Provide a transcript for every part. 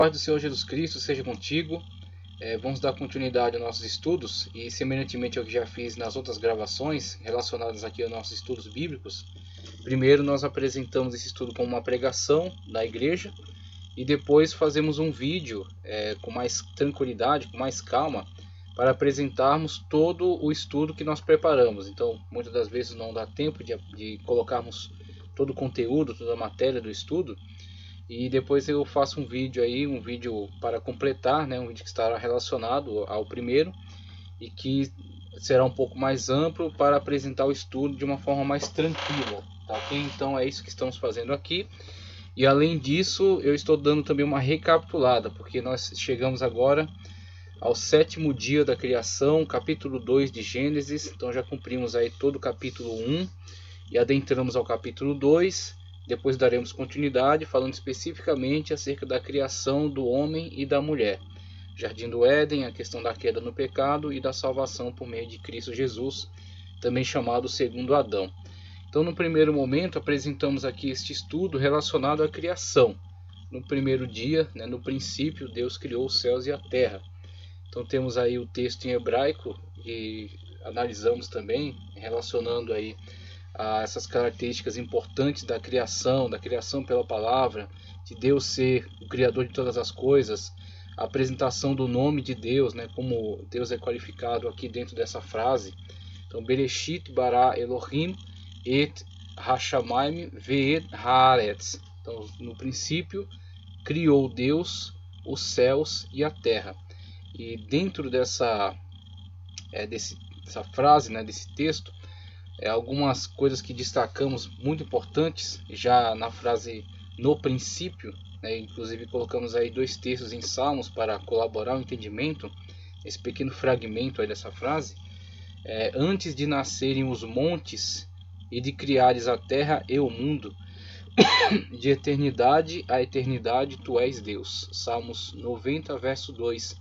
Paz do Senhor Jesus Cristo seja contigo. Vamos dar continuidade aos nossos estudos e, semelhantemente ao que já fiz nas outras gravações relacionadas aqui aos nossos estudos bíblicos, primeiro nós apresentamos esse estudo como uma pregação da igreja e depois fazemos um vídeo com mais tranquilidade, com mais calma, para apresentarmos todo o estudo que nós preparamos. Então, muitas das vezes não dá tempo de colocarmos todo o conteúdo, toda a matéria do estudo. E depois eu faço um vídeo para completar, um vídeo que estará relacionado ao primeiro e que será um pouco mais amplo para apresentar o estudo de uma forma mais tranquila, tá ok? Então é isso que estamos fazendo aqui. E além disso, eu estou dando também uma recapitulada, porque nós chegamos agora ao 7º dia da criação, capítulo 2 de Gênesis. Então já cumprimos aí todo o capítulo 1 e adentramos ao capítulo 2. Depois daremos continuidade falando especificamente acerca da criação do homem e da mulher, Jardim do Éden, a questão da queda no pecado e da salvação por meio de Cristo Jesus, também chamado segundo Adão. Então, no primeiro momento, apresentamos aqui este estudo relacionado à criação. No primeiro dia, no princípio, Deus criou os céus e a terra. Então, temos aí o texto em hebraico e analisamos também, relacionando aí a essas características importantes da criação pela palavra, de Deus ser o criador de todas as coisas, a apresentação do nome de Deus, como Deus é qualificado aqui dentro dessa frase. Então, Bereshit bara Elohim et hashamayim ve'et haaretz. Então, no princípio, criou Deus os céus e a terra. E dentro dessa frase, desse texto, algumas coisas que destacamos muito importantes já na frase no princípio, inclusive colocamos aí 2 textos em Salmos para colaborar o entendimento, esse pequeno fragmento aí dessa frase. Antes de nascerem os montes e de criares a terra e o mundo, de eternidade a eternidade tu és Deus. Salmos 90, verso 2.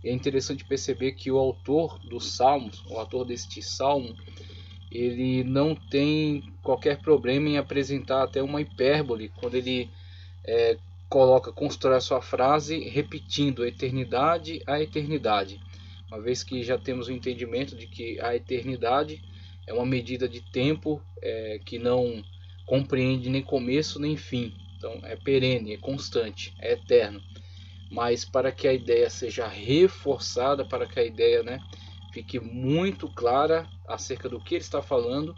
E é interessante perceber que o autor dos Salmos, o autor deste Salmo, ele não tem qualquer problema em apresentar até uma hipérbole quando ele constrói a sua frase repetindo eternidade a eternidade, uma vez que já temos o entendimento de que a eternidade é uma medida de tempo que não compreende nem começo nem fim. Então é perene, é constante, é eterno. Mas para que a ideia seja reforçada, para que a ideia fique muito clara acerca do que ele está falando,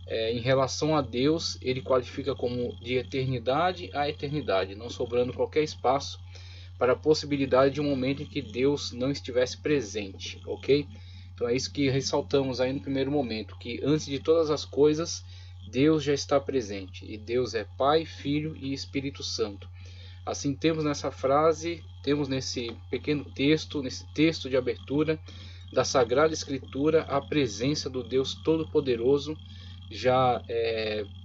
em relação a Deus, ele qualifica como de eternidade a eternidade, não sobrando qualquer espaço para a possibilidade de um momento em que Deus não estivesse presente, ok? Então é isso que ressaltamos aí no primeiro momento, que antes de todas as coisas, Deus já está presente, e Deus é Pai, Filho e Espírito Santo. Assim temos nessa frase, temos nesse pequeno texto, nesse texto de abertura da Sagrada Escritura, a presença do Deus Todo-Poderoso, já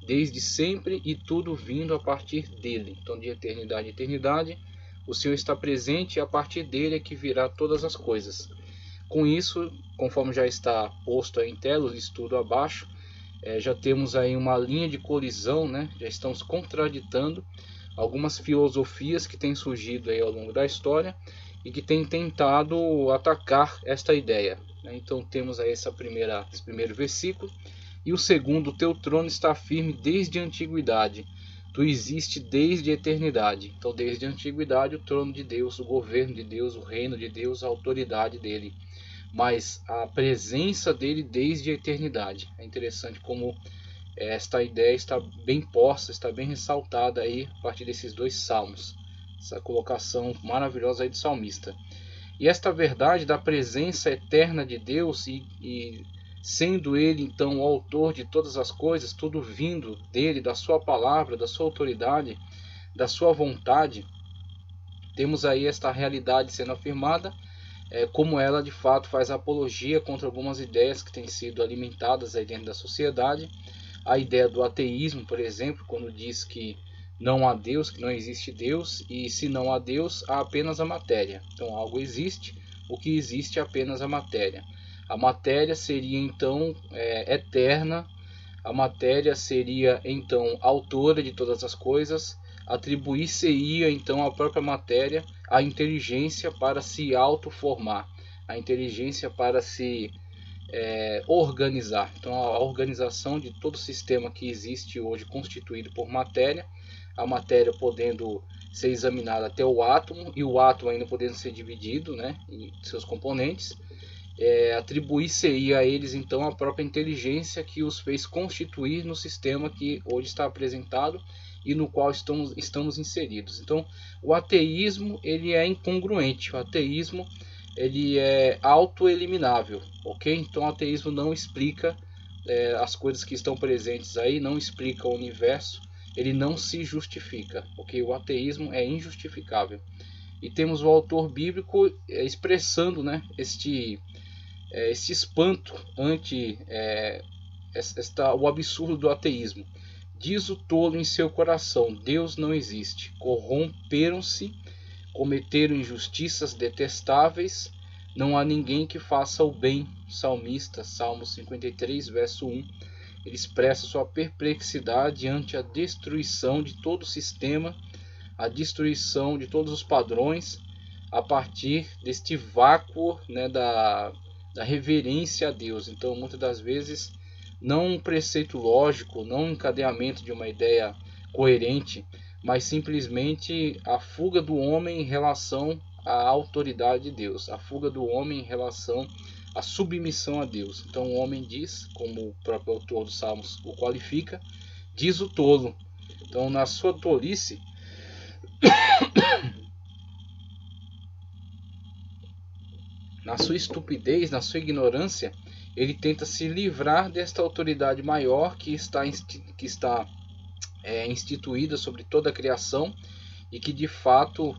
desde sempre, e tudo vindo a partir dele. Então, de eternidade a eternidade, o Senhor está presente, e a partir dele é que virá todas as coisas. Com isso, conforme já está posto aí em tela, o estudo abaixo, já temos aí uma linha de colisão, já estamos contraditando algumas filosofias que têm surgido aí ao longo da história e que têm tentado atacar esta ideia. Então temos aí esse primeiro versículo. E o segundo: teu trono está firme desde a antiguidade, tu existes desde a eternidade. Então, desde a antiguidade, o trono de Deus, o governo de Deus, o reino de Deus, a autoridade dele, mas a presença dele desde a eternidade. É interessante como esta ideia está bem posta, está bem ressaltada aí a partir desses 2 salmos, essa colocação maravilhosa aí do salmista. E esta verdade da presença eterna de Deus e sendo ele então o autor de todas as coisas, tudo vindo dele, da sua palavra, da sua autoridade, da sua vontade, temos aí esta realidade sendo afirmada, como ela de fato faz apologia contra algumas ideias que têm sido alimentadas aí dentro da sociedade. A ideia do ateísmo, por exemplo, quando diz que não há Deus, que não existe Deus, e se não há Deus, há apenas a matéria. Então algo existe, o que existe é apenas a matéria. A matéria seria então eterna, a matéria seria então autora de todas as coisas, atribuir-se-ia então à própria matéria a inteligência para se autoformar, a inteligência para se organizar. Então a organização de todo o sistema que existe hoje constituído por matéria, a matéria podendo ser examinada até o átomo e o átomo ainda podendo ser dividido, né, em seus componentes, atribuir-se-ia a eles então a própria inteligência que os fez constituir no sistema que hoje está apresentado e no qual estamos inseridos. Então o ateísmo ele é incongruente, o ateísmo ele é autoeliminável, ok? Então o ateísmo não explica as coisas que estão presentes aí, não explica o universo, ele não se justifica, ok? O ateísmo é injustificável. E temos o autor bíblico expressando, né, este espanto ante o absurdo do ateísmo. Diz o tolo em seu coração: Deus não existe. Corromperam-se, cometeram injustiças detestáveis, não há ninguém que faça o bem. Salmista, Salmo 53, verso 1. Ele expressa sua perplexidade ante a destruição de todo o sistema, a destruição de todos os padrões, a partir deste vácuo, né, da reverência a Deus. Então, muitas das vezes, não um preceito lógico, não um encadeamento de uma ideia coerente, mas simplesmente a fuga do homem em relação à autoridade de Deus, a fuga do homem em relação à submissão a Deus. Então o homem diz, como o próprio autor dos Salmos o qualifica, diz o tolo. Então na sua tolice, na sua estupidez, na sua ignorância, ele tenta se livrar desta autoridade maior que está instituída sobre toda a criação e que de fato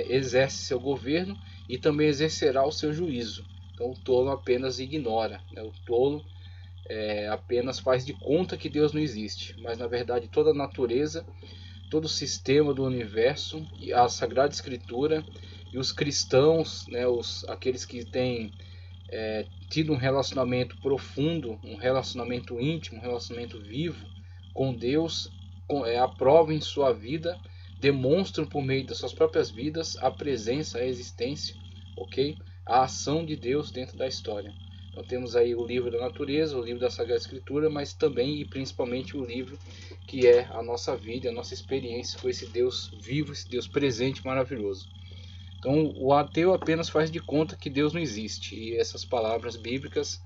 exerce seu governo e também exercerá o seu juízo. Então o tolo apenas ignora, né? O tolo apenas faz de conta que Deus não existe, mas na verdade toda a natureza, todo o sistema do universo e a Sagrada Escritura e os cristãos, né, aqueles que têm tido um relacionamento profundo, um relacionamento íntimo, um relacionamento vivo com Deus, aprovam em sua vida, demonstram por meio das suas próprias vidas a presença, a existência, ok? A ação de Deus dentro da história. Então temos aí o livro da natureza, o livro da Sagrada Escritura, mas também e principalmente o livro que é a nossa vida, a nossa experiência com esse Deus vivo, esse Deus presente, maravilhoso. Então o ateu apenas faz de conta que Deus não existe, e essas palavras bíblicas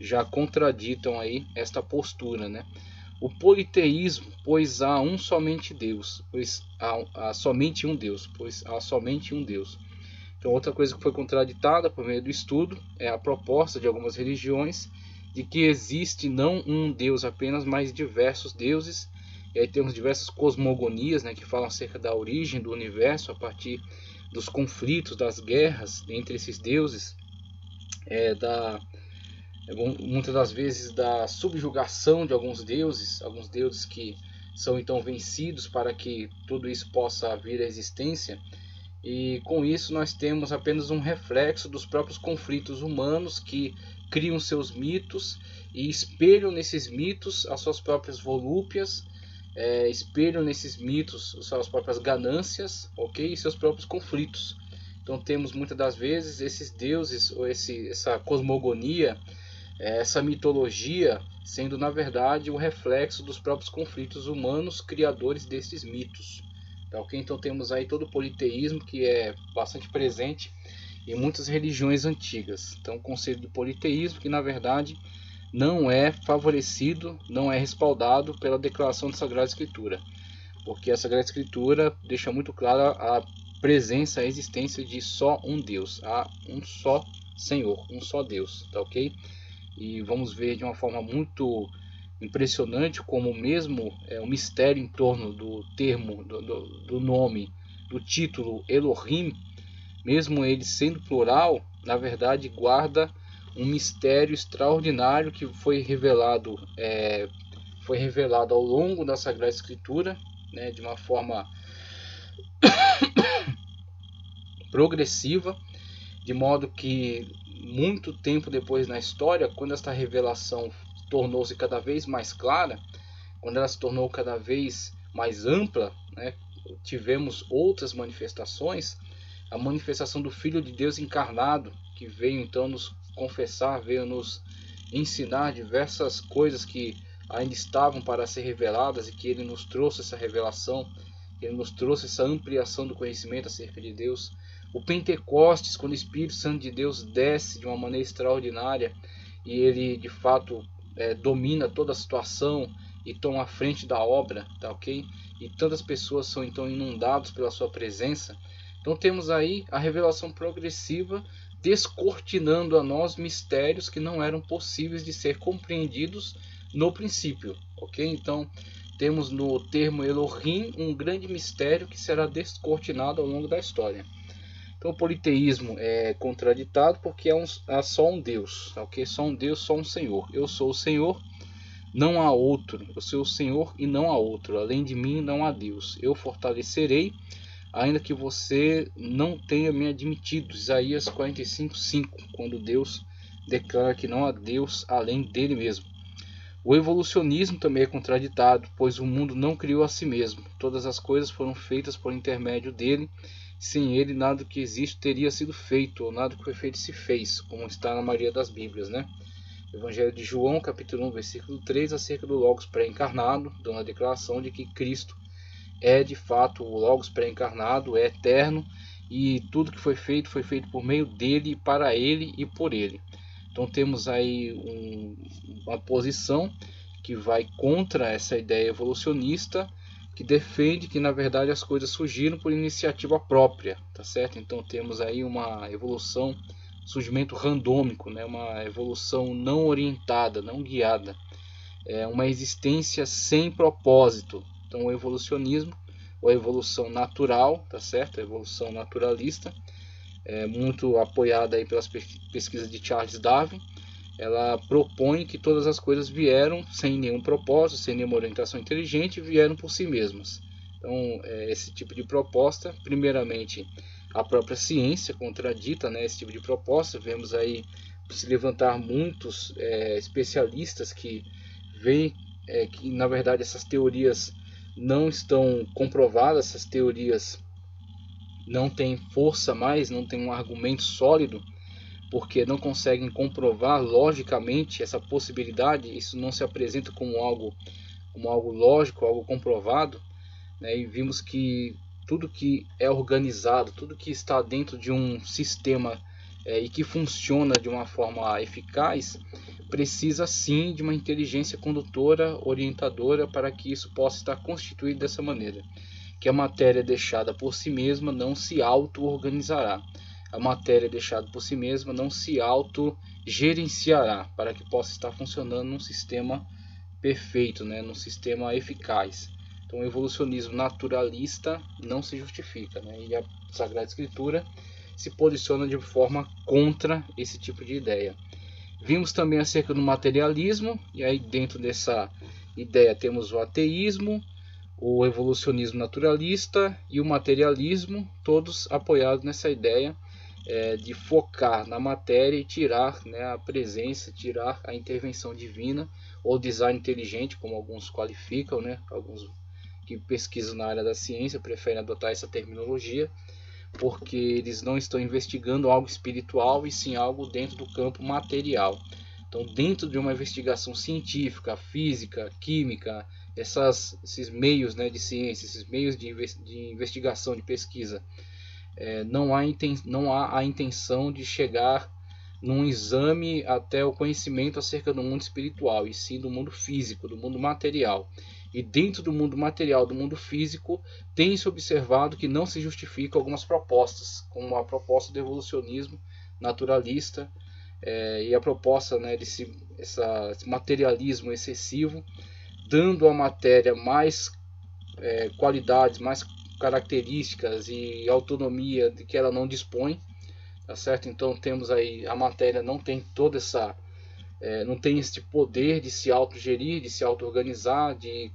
já contraditam aí esta postura, né? O politeísmo, pois há somente Deus, pois há somente um Deus, pois há somente um Deus. Então outra coisa que foi contraditada por meio do estudo é a proposta de algumas religiões de que existe não um Deus apenas, mas diversos deuses. E aí temos diversas cosmogonias, né, que falam acerca da origem do universo a partir dos conflitos, das guerras entre esses deuses, muitas das vezes da subjugação de alguns deuses que são então vencidos para que tudo isso possa vir à existência. E com isso nós temos apenas um reflexo dos próprios conflitos humanos que criam seus mitos e espelham nesses mitos as suas próprias volúpias, espelham nesses mitos as suas próprias ganâncias, ok? E seus próprios conflitos. Então temos muitas das vezes esses deuses ou essa cosmogonia, essa mitologia sendo na verdade o reflexo dos próprios conflitos humanos criadores desses mitos. Tá, okay? Então temos aí todo o politeísmo que é bastante presente em muitas religiões antigas. Então o conceito de politeísmo que na verdade não é favorecido, não é respaldado pela declaração da Sagrada Escritura, porque a Sagrada Escritura deixa muito clara a presença, a existência de só um Deus, há um só Senhor, um só Deus, tá ok? E vamos ver de uma forma muito impressionante como mesmo o mistério em torno do termo, do nome, do título Elohim, mesmo ele sendo plural, na verdade guarda um mistério extraordinário que foi revelado ao longo da Sagrada Escritura, né, de uma forma progressiva, de modo que muito tempo depois na história, quando esta revelação tornou-se cada vez mais clara, quando ela se tornou cada vez mais ampla, né, tivemos outras manifestações, a manifestação do Filho de Deus encarnado, que veio então nos confessar, veio nos ensinar diversas coisas que ainda estavam para ser reveladas, e que ele nos trouxe essa revelação, ele nos trouxe essa ampliação do conhecimento acerca de Deus. O Pentecostes, quando o Espírito Santo de Deus desce de uma maneira extraordinária e ele de fato domina toda a situação e toma a frente da obra, tá ok? E tantas pessoas são então inundadas pela sua presença. Então temos aí a revelação progressiva descortinando a nós mistérios que não eram possíveis de ser compreendidos no princípio, ok? Então temos no termo Elohim um grande mistério que será descortinado ao longo da história. Então o politeísmo é contraditado porque há só um Deus, ok? Só um Deus, só um Senhor. Eu sou o Senhor, não há outro. Eu sou o Senhor e não há outro. Além de mim não há Deus. Eu fortalecerei, ainda que você não tenha me admitido. Isaías 45:5, quando Deus declara que não há Deus além dele mesmo. O evolucionismo também é contraditado, pois o mundo não criou a si mesmo. Todas as coisas foram feitas por intermédio dele. Sem ele, nada que existe teria sido feito, ou nada que foi feito se fez, como está na maioria das Bíblias, né? Evangelho de João, capítulo 1, versículo 3, acerca do Logos pré-encarnado, dando a declaração de que Cristo é de fato o Logos pré-encarnado, é eterno, e tudo que foi feito por meio dele, para ele e por ele. Então temos aí uma posição que vai contra essa ideia evolucionista, que defende que na verdade as coisas surgiram por iniciativa própria, tá certo? Então temos aí uma evolução, surgimento randômico, né? Uma evolução não orientada, não guiada, uma existência sem propósito. Então o evolucionismo, ou a evolução natural, tá certo? A evolução naturalista, muito apoiada aí pelas pesquisas de Charles Darwin. Ela propõe que todas as coisas vieram sem nenhum propósito, sem nenhuma orientação inteligente, vieram por si mesmas. Então, esse tipo de proposta, primeiramente, a própria ciência contradita, né, esse tipo de proposta. Vemos aí se levantar muitos especialistas que veem que, na verdade, essas teorias não estão comprovadas, essas teorias não têm força mais, não têm um argumento sólido, porque não conseguem comprovar logicamente essa possibilidade. Isso não se apresenta como algo lógico, algo comprovado, né? E vimos que tudo que é organizado, tudo que está dentro de um sistema e que funciona de uma forma eficaz, precisa sim de uma inteligência condutora, orientadora, para que isso possa estar constituído dessa maneira. Que a matéria deixada por si mesma não se auto-organizará. A matéria deixada por si mesma não se auto-gerenciará, para que possa estar funcionando num sistema perfeito, né? Num sistema eficaz. Então o evolucionismo naturalista não se justifica, né? E a Sagrada Escritura se posiciona de forma contra esse tipo de ideia. Vimos também acerca do materialismo, e aí dentro dessa ideia temos o ateísmo, o evolucionismo naturalista e o materialismo, todos apoiados nessa ideia de focar na matéria e tirar, né, a presença, tirar a intervenção divina, ou design inteligente, como alguns qualificam, né? Alguns que pesquisam na área da ciência preferem adotar essa terminologia, porque eles não estão investigando algo espiritual, e sim algo dentro do campo material. Então, dentro de uma investigação científica, física, química, esses meios, né, de ciência, esses meios de investigação, de pesquisa, não há a intenção de chegar num exame até o conhecimento acerca do mundo espiritual, e sim do mundo físico, do mundo material. E dentro do mundo material, do mundo físico, tem-se observado que não se justificam algumas propostas, como a proposta do evolucionismo naturalista, e a proposta, né, esse materialismo excessivo, dando à matéria mais qualidades, mais características e autonomia de que ela não dispõe, tá certo? Então temos aí, a matéria não tem toda essa não tem esse poder de se autogerir, de se auto-organizar, de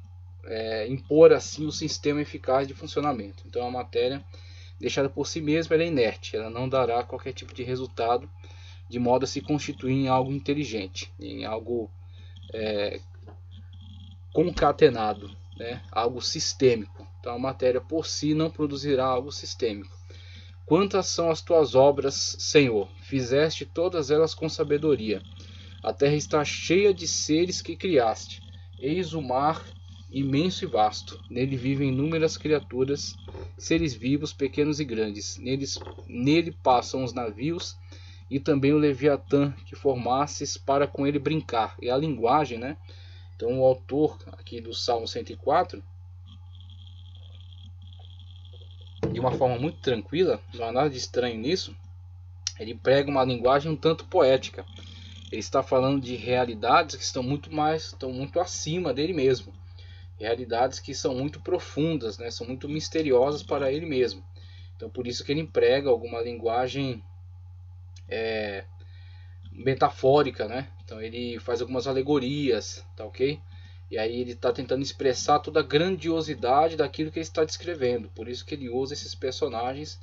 impor assim o sistema eficaz de funcionamento. Então a matéria deixada por si mesma, ela é inerte, ela não dará qualquer tipo de resultado, de modo a se constituir em algo inteligente, em algo concatenado, né, algo sistêmico. Então a matéria por si não produzirá algo sistêmico. Quantas são as tuas obras, Senhor? Fizeste todas elas com sabedoria. A terra está cheia de seres que criaste. Eis o mar imenso e vasto. Nele vivem inúmeras criaturas, seres vivos, pequenos e grandes. Nele passam os navios e também o Leviatã que formasses para com ele brincar. E a linguagem, né? Então o autor aqui do Salmo 104, de uma forma muito tranquila, não há nada de estranho nisso, ele prega uma linguagem um tanto poética. Ele está falando de realidades que estão muito acima dele mesmo. Realidades que são muito profundas, né? São muito misteriosas para ele mesmo. Então por isso que ele emprega alguma linguagem metafórica, né? Então ele faz algumas alegorias, tá ok? E aí ele está tentando expressar toda a grandiosidade daquilo que ele está descrevendo. Por isso que ele usa esses personagens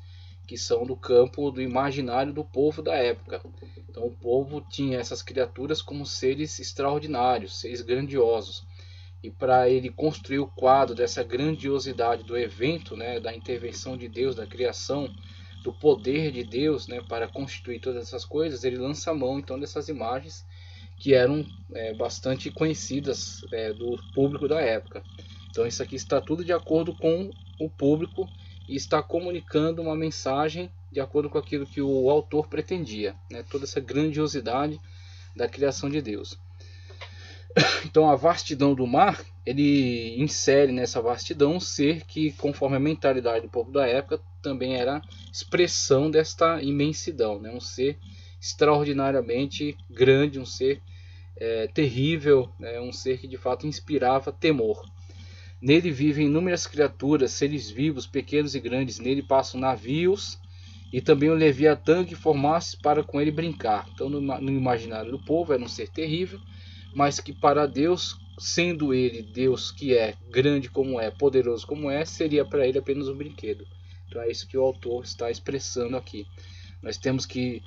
que são do campo do imaginário do povo da época. Então o povo tinha essas criaturas como seres extraordinários, seres grandiosos. E para ele construir o quadro dessa grandiosidade do evento, né, da intervenção de Deus, da criação, do poder de Deus, né, para constituir todas essas coisas, ele lança a mão então dessas imagens que eram bastante conhecidas do público da época. Então isso aqui está tudo de acordo com o público e está comunicando uma mensagem de acordo com aquilo que o autor pretendia, né, toda essa grandiosidade da criação de Deus. Então a vastidão do mar, ele insere nessa vastidão um ser que, conforme a mentalidade do povo da época, também era expressão desta imensidão, né? Um ser extraordinariamente grande, um ser terrível, né? Um ser que de fato inspirava temor. Nele vivem inúmeras criaturas, seres vivos, pequenos e grandes. Nele passam navios e também o Leviatã que formasse para com ele brincar. Então no imaginário do povo era um ser terrível, mas que para Deus, sendo ele Deus que é grande como é, poderoso como é, seria para ele apenas um brinquedo. Então é isso que o autor está expressando aqui. Nós temos que,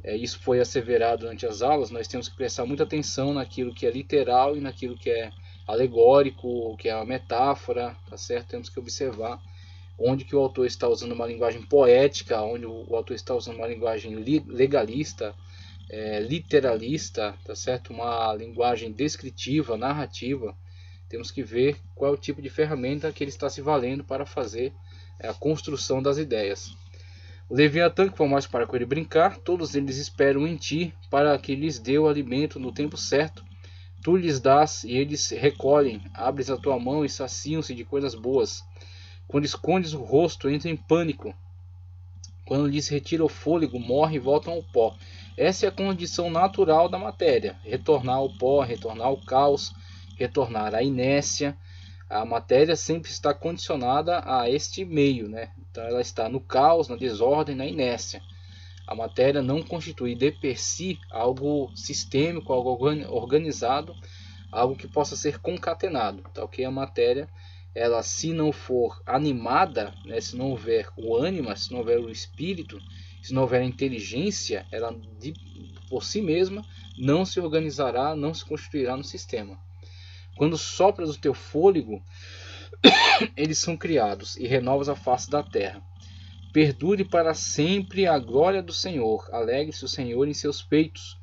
isso foi asseverado durante as aulas, nós temos que prestar muita atenção naquilo que é literal e naquilo que é alegórico, que é uma metáfora, tá certo? Temos que observar onde que o autor está usando uma linguagem poética, onde o autor está usando uma linguagem legalista, literalista, tá certo? Uma linguagem descritiva, narrativa. Temos que ver qual é o tipo de ferramenta que ele está se valendo para fazer a construção das ideias. O Leviatã que formaste para com ele brincar, todos eles esperam em ti, para que lhes dê o alimento no tempo certo. Tu lhes dás e eles recolhem, abres a tua mão e saciam-se de coisas boas. Quando escondes o rosto, entram em pânico. Quando lhes retira o fôlego, morrem e voltam ao pó. Essa é a condição natural da matéria, retornar ao pó, retornar ao caos, retornar à inércia. A matéria sempre está condicionada a este meio, né? Então ela está no caos, na desordem, na inércia. A matéria não constitui de per si algo sistêmico, algo organizado, algo que possa ser concatenado. Tá, okay? A matéria, ela, se não for animada, né, se não houver o ânima, se não houver o espírito, se não houver a inteligência, ela por si mesma não se organizará, não se constituirá no sistema. Quando sopras o teu fôlego, eles são criados e renovas a face da terra. Perdure para sempre a glória do Senhor. Alegre-se o Senhor em seus peitos.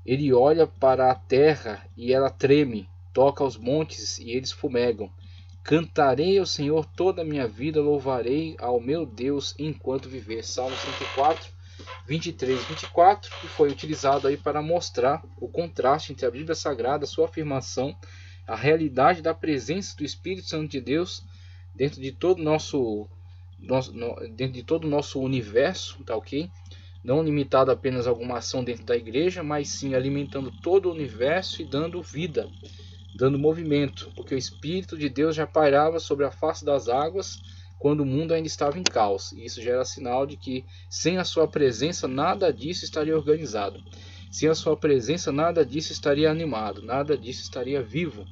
Ele olha para a terra e ela treme. Toca aos montes e eles fumegam. Cantarei ao Senhor toda a minha vida. Louvarei ao meu Deus enquanto viver. Salmo 104, 23 e 24, que foi utilizado aí para mostrar o contraste entre a Bíblia Sagrada, a sua afirmação, a realidade da presença do Espírito Santo de Deus dentro de todo o nosso universo, tá ok? Não limitado apenas a alguma ação dentro da igreja, mas sim alimentando todo o universo e dando vida, dando movimento, porque o Espírito de Deus já pairava sobre a face das águas quando o mundo ainda estava em caos. E isso já era sinal de que sem a sua presença nada disso estaria organizado. Sem a sua presença nada disso estaria animado, nada disso estaria vivo.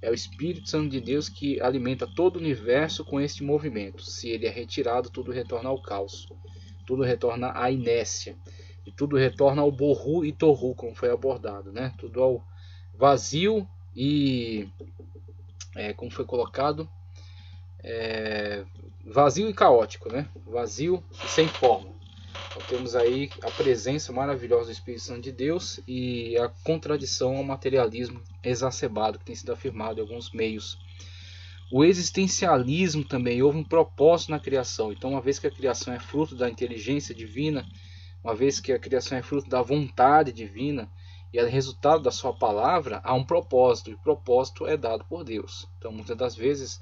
É o Espírito Santo de Deus que alimenta todo o universo com este movimento. Se ele é retirado, tudo retorna ao caos, tudo retorna à inércia, e tudo retorna ao borru e torru, como foi abordado, né? Tudo ao vazio e como foi colocado, vazio e caótico, né? Vazio e sem forma. Então temos aí a presença maravilhosa do Espírito Santo de Deus e a contradição ao materialismo exacerbado que tem sido afirmado em alguns meios. O existencialismo também, houve um propósito na criação. Então, uma vez que a criação é fruto da inteligência divina, uma vez que a criação é fruto da vontade divina e é resultado da sua palavra, há um propósito, e o propósito é dado por Deus. Então, muitas das vezes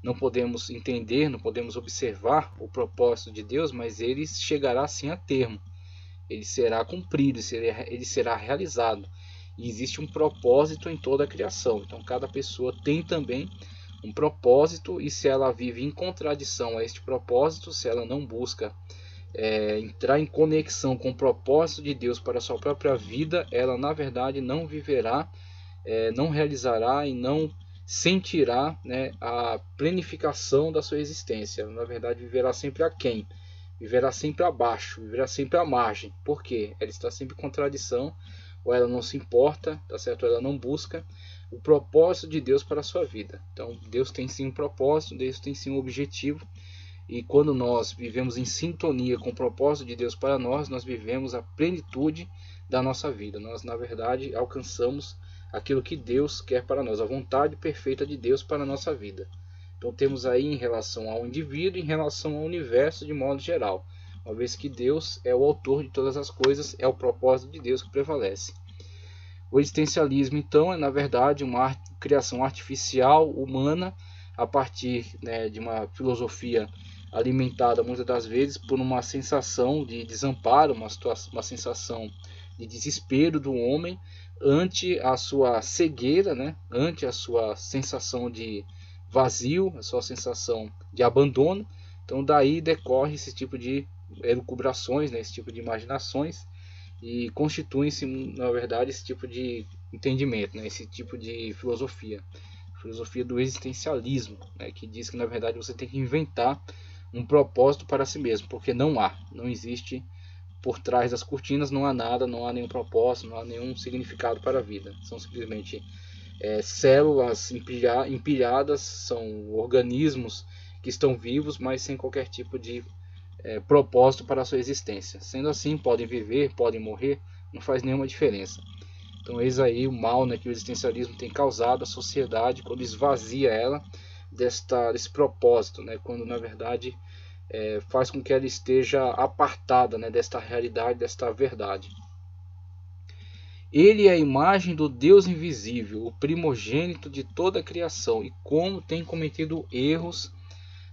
não podemos entender, não podemos observar o propósito de Deus, mas ele chegará sim a termo. Ele será cumprido, ele será realizado. E existe um propósito em toda a criação. Então, cada pessoa tem também um propósito, e se ela vive em contradição a este propósito, se ela não busca entrar em conexão com o propósito de Deus para a sua própria vida, ela na verdade não viverá, não realizará e não sentirá, né, a planificação da sua existência. Ela, na verdade, viverá sempre aquém, viverá sempre abaixo, viverá sempre à margem. Por quê? Ela está sempre em contradição, ou ela não se importa, tá certo? Ou ela não busca o propósito de Deus para a sua vida. Então, Deus tem sim um propósito, Deus tem sim um objetivo, e quando nós vivemos em sintonia com o propósito de Deus para nós, nós vivemos a plenitude da nossa vida. Nós, na verdade, alcançamos aquilo que Deus quer para nós, a vontade perfeita de Deus para a nossa vida. Então, temos aí em relação ao indivíduo, em relação ao universo de modo geral, uma vez que Deus é o autor de todas as coisas, é o propósito de Deus que prevalece. O existencialismo, então, é na verdade uma criação artificial, humana, a partir, né, de uma filosofia alimentada muitas das vezes por uma sensação de desamparo, uma sensação de desespero do homem ante a sua cegueira, né, ante a sua sensação de vazio, a sua sensação de abandono. Então daí decorre esse tipo de elucubrações, né, esse tipo de imaginações, e constituem-se, na verdade, esse tipo de entendimento, né? Esse tipo de filosofia do existencialismo, né? Que diz que, na verdade, você tem que inventar um propósito para si mesmo, porque não existe por trás das cortinas, não há nada, não há nenhum propósito, não há nenhum significado para a vida. São simplesmente células empilhadas, são organismos que estão vivos, mas sem qualquer tipo de propósito para a sua existência. Sendo assim, podem viver, podem morrer, não faz nenhuma diferença. Então eis aí o mal, né, que o existencialismo tem causado à sociedade quando esvazia ela desse propósito, né, quando na verdade faz com que ela esteja apartada, né, desta realidade, desta verdade. Ele é a imagem do Deus invisível, o primogênito de toda a criação, e como tem cometido erros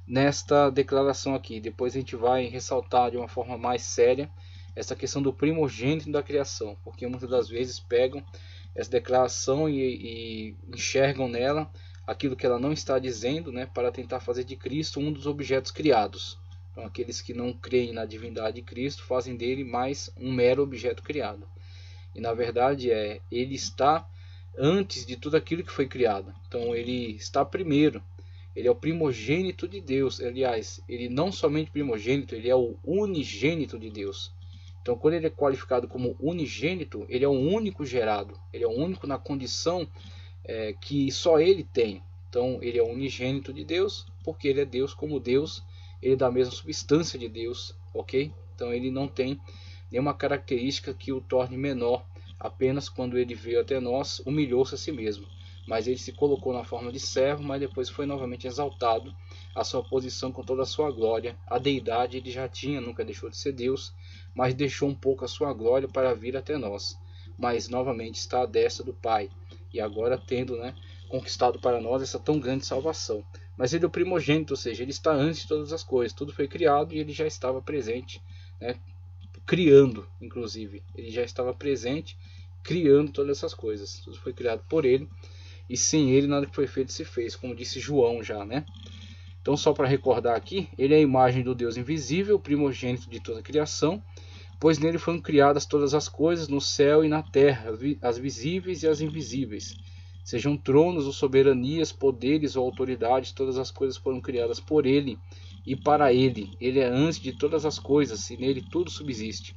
nesta declaração aqui. Depois a gente vai ressaltar de uma forma mais séria essa questão do primogênito da criação, porque muitas das vezes pegam essa declaração e enxergam nela aquilo que ela não está dizendo, né, para tentar fazer de Cristo um dos objetos criados. Então, aqueles que não creem na divindade de Cristo fazem dele mais um mero objeto criado. E na verdade ele está antes de tudo aquilo que foi criado. Então ele está primeiro. Ele é o primogênito de Deus. Aliás, ele não somente primogênito, ele é o unigênito de Deus. Então, quando ele é qualificado como unigênito, ele é o único gerado. Ele é o único na condição que só ele tem. Então, ele é o unigênito de Deus, porque ele é Deus como Deus. Ele é da mesma substância de Deus, ok? Então, ele não tem nenhuma característica que o torne menor. Apenas quando ele veio até nós, humilhou-se a si mesmo. Mas ele se colocou na forma de servo, mas depois foi novamente exaltado à sua posição com toda a sua glória. A deidade ele já tinha, nunca deixou de ser Deus, mas deixou um pouco a sua glória para vir até nós. Mas novamente está à destra do Pai, e agora tendo, né, conquistado para nós essa tão grande salvação. Mas ele é o primogênito, ou seja, ele está antes de todas as coisas. Tudo foi criado e ele já estava presente, né, criando, inclusive. Ele já estava presente, criando todas essas coisas. Tudo foi criado por ele. E sem ele nada que foi feito se fez, como disse João já, né? Então, só para recordar aqui, ele é a imagem do Deus invisível, primogênito de toda a criação, pois nele foram criadas todas as coisas no céu e na terra, as visíveis e as invisíveis. Sejam tronos ou soberanias, poderes ou autoridades, todas as coisas foram criadas por ele e para ele. Ele é antes de todas as coisas e nele tudo subsiste.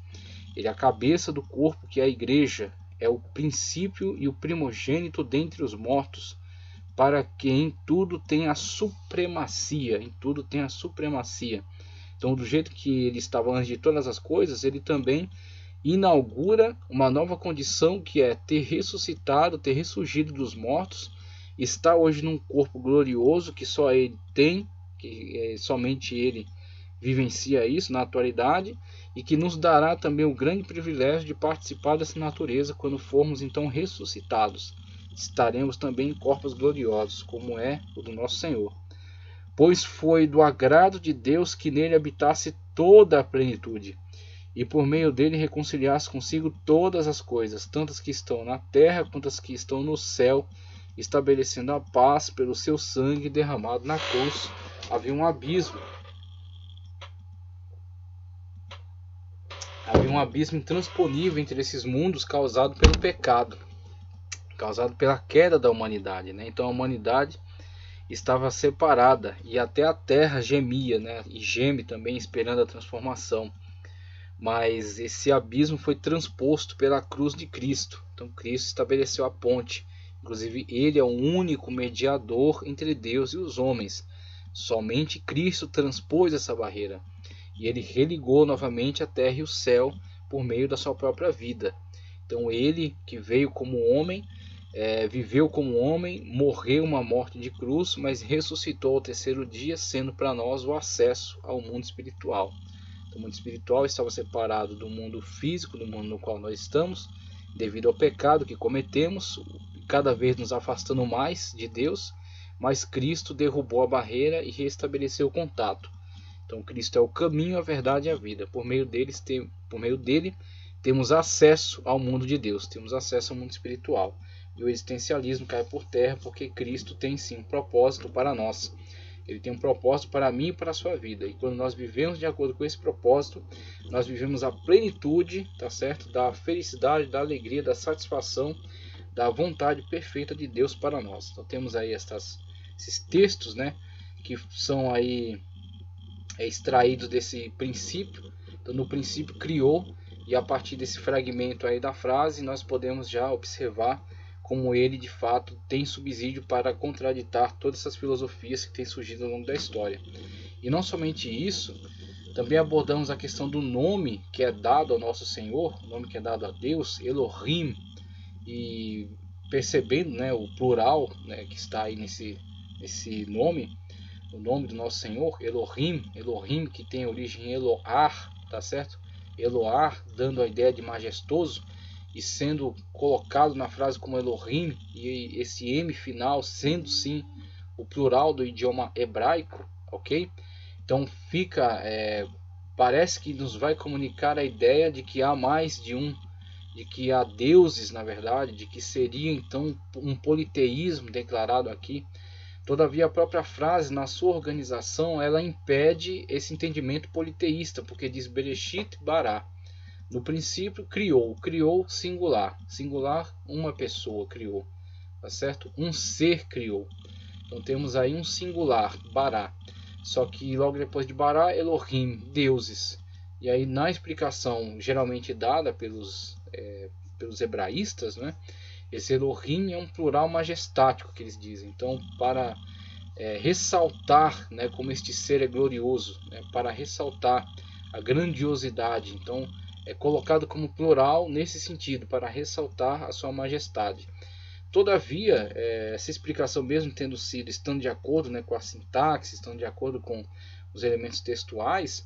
Ele é a cabeça do corpo que é a igreja, é o princípio e o primogênito dentre os mortos, para que em tudo tenha supremacia, em tudo tenha supremacia. Então, do jeito que ele estava antes de todas as coisas, ele também inaugura uma nova condição, que é ter ressuscitado, ter ressurgido dos mortos, está hoje num corpo glorioso que só ele tem, que somente ele vivencia isso na atualidade, e que nos dará também o grande privilégio de participar dessa natureza quando formos então ressuscitados. Estaremos também em corpos gloriosos, como é o do nosso Senhor. Pois foi do agrado de Deus que nele habitasse toda a plenitude, e por meio dele reconciliasse consigo todas as coisas, tanto as que estão na terra quanto as que estão no céu, estabelecendo a paz pelo seu sangue derramado na cruz. Havia um abismo intransponível entre esses mundos, causado pelo pecado, causado pela queda da humanidade, né? Então a humanidade estava separada, e até a terra gemia, né? E geme também, esperando a transformação. Mas esse abismo foi transposto pela cruz de Cristo. Então Cristo estabeleceu a ponte. Inclusive ele é o único mediador entre Deus e os homens. Somente Cristo transpôs essa barreira, e ele religou novamente a terra e o céu por meio da sua própria vida. Então ele, que veio como homem, viveu como homem, morreu uma morte de cruz, mas ressuscitou ao terceiro dia, sendo para nós o acesso ao mundo espiritual. O mundo espiritual estava separado do mundo físico, do mundo no qual nós estamos, devido ao pecado que cometemos, cada vez nos afastando mais de Deus, mas Cristo derrubou a barreira e restabeleceu o contato. Então Cristo é o caminho, a verdade e a vida. Por meio dele temos acesso ao mundo de Deus, temos acesso ao mundo espiritual. E o existencialismo cai por terra, porque Cristo tem sim um propósito para nós. Ele tem um propósito para mim e para a sua vida. E quando nós vivemos de acordo com esse propósito, nós vivemos a plenitude, tá certo? Da felicidade, da alegria, da satisfação, da vontade perfeita de Deus para nós. Então temos aí esses textos, né, que são aí extraídos desse princípio. Então no princípio criou, e a partir desse fragmento aí da frase nós podemos já observar como ele de fato tem subsídio para contraditar todas essas filosofias que têm surgido ao longo da história. E não somente isso, também abordamos a questão do nome que é dado ao nosso Senhor, o nome que é dado a Deus, Elohim, e percebendo, né, o plural, né, que está aí nesse nome, o nome do nosso Senhor, Elohim, que tem origem Eloar, tá certo? Eloar, dando a ideia de majestoso, e sendo colocado na frase como Elohim, e esse M final sendo sim o plural do idioma hebraico, ok? Então parece que nos vai comunicar a ideia de que há mais de um, de que há deuses na verdade, de que seria então um politeísmo declarado aqui. Todavia a própria frase, na sua organização, ela impede esse entendimento politeísta, porque diz Bereshit bara. No princípio criou singular, uma pessoa criou, tá certo? Um ser criou. Então temos aí um singular, bara. Só que logo depois de bara, Elohim, deuses. E aí na explicação geralmente dada pelos hebraístas, né? Esse Elohim é um plural majestático que eles dizem. Então para ressaltar, né, como este ser é glorioso, né, para ressaltar a grandiosidade, então é colocado como plural nesse sentido, para ressaltar a sua majestade. Todavia, essa explicação, mesmo estando de acordo, né, com a sintaxe, estando de acordo com os elementos textuais,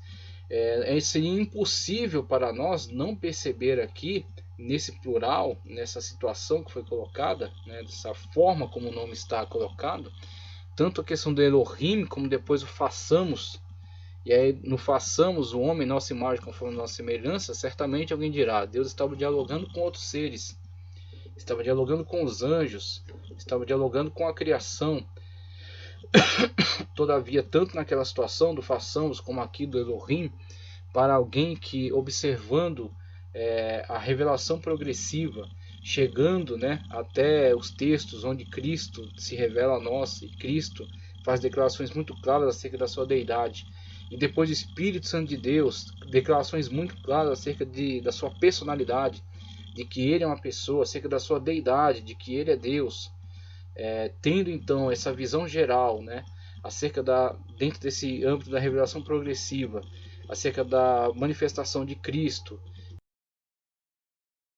seria impossível para nós não perceber aqui, nesse plural, nessa situação que foi colocada, né, dessa forma como o nome está colocado, tanto a questão do Elohim, como depois o façamos. E aí, no façamos o homem, nossa imagem, conforme nossa semelhança, certamente alguém dirá, Deus estava dialogando com outros seres, estava dialogando com os anjos, estava dialogando com a criação. Todavia, tanto naquela situação do façamos, como aqui do Elohim, para alguém que, observando a revelação progressiva, chegando, né, até os textos onde Cristo se revela a nós, e Cristo faz declarações muito claras acerca da sua deidade, e depois o Espírito Santo de Deus, declarações muito claras acerca da sua personalidade, de que ele é uma pessoa, acerca da sua deidade, de que ele é Deus. tendo então essa visão geral, né, acerca dentro desse âmbito da revelação progressiva, acerca da manifestação de Cristo,